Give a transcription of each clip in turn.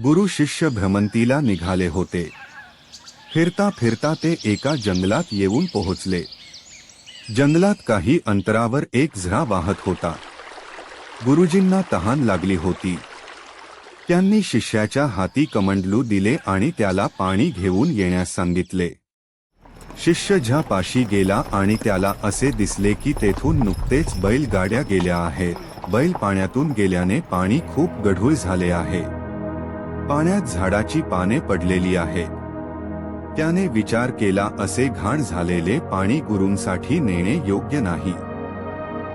गुरु शिष्य भ्रमंतीला निघाले होते. फिरता फिरता ते एका जंगलात येऊन पोहोचले. जंगलात काही अंतरावर एक झरा वाहत होता. गुरुजींना तहान लागली होती. त्यांनी शिष्याच्या हाती कमंडलू दिले आणि त्याला पाणी घेऊन येण्यास सांगितले. शिष्य झऱ्यापाशी गेला आणि त्याला असे दिसले की तेथून नुकतेच बैलगाड्या गेल्या आहेत. बैल पाण्यातून गेल्याने पाणी खूप गढूळ झाले आहे. पाण्यात झाडाची पाने पडलेली आहेत. त्याने विचार केला, असे घाण झालेले पाणी गुरूंसाठी नेणे योग्य नाही.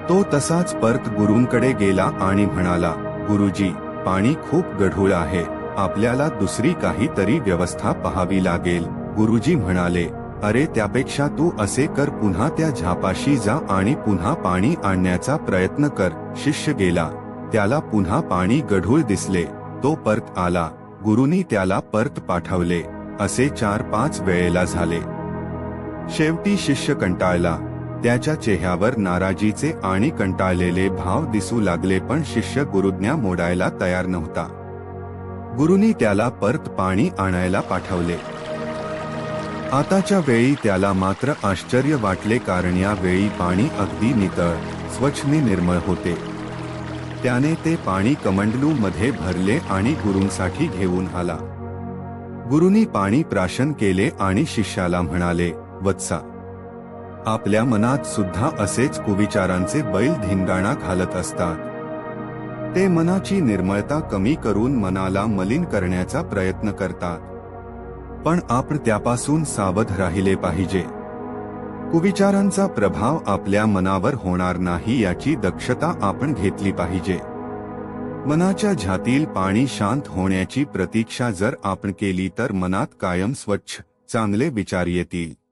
तो तसाच परत गुरूंकडे गेला आणि म्हणाला, गुरुजी, पाणी खूप गढूळ आहे, आपल्याला दुसरी काहीतरी व्यवस्था पाहावी लागेल. गुरुजी म्हणाले, अरे त्यापेक्षा तू असे कर, पुन्हा त्या झऱ्यापाशी जा आणि पुन्हा पाणी आणण्याचा प्रयत्न कर. शिष्य गेला. त्याला पुन्हा पाणी गढूळ दिसले. तो परत आला. गुरुनी त्याला परत पाठवले. असे 4-5 वेळेला झाले. शेवटी शिष्य कंटाळला. त्याच्या चेहऱ्यावर नाराजीचे आणि कंटाळलेले भाव दिसू लागले, पण शिष्य गुरुज्ञा मोडायला तयार नव्हता. गुरुनी त्याला परत पाणी आणायला पाठवले. आताच्या वेळी त्याला मात्र आश्चर्य वाटले, कारण या वेळी पाणी अगदी नितळ, स्वच्छ निर्मळ होते. त्याने ते पाणी कमंडलू मध्ये भरले आणि गुरूंसाठी घेऊन आला. गुरुनी पाणी प्राशन केले आणि शिष्याला म्हणाले, वत्सा, आपल्या मनात सुद्धा असेच कुविचारांचे बैल धिंगाणा घालत असतात. ते मनाची निर्मळता कमी करून मनाला मलिन करण्याचा प्रयत्न करतात. पण आपण त्यापासून सावध राहिले पाहिजे. कुविचारांचा प्रभाव आपल्या मनावर होणार नाही याची दक्षता आपण घेतली पाहिजे. मनाच्या झऱ्यातील पाणी शांत होण्याची प्रतीक्षा जर आपण केली तर मनात कायम स्वच्छ, चांगले विचार येतील.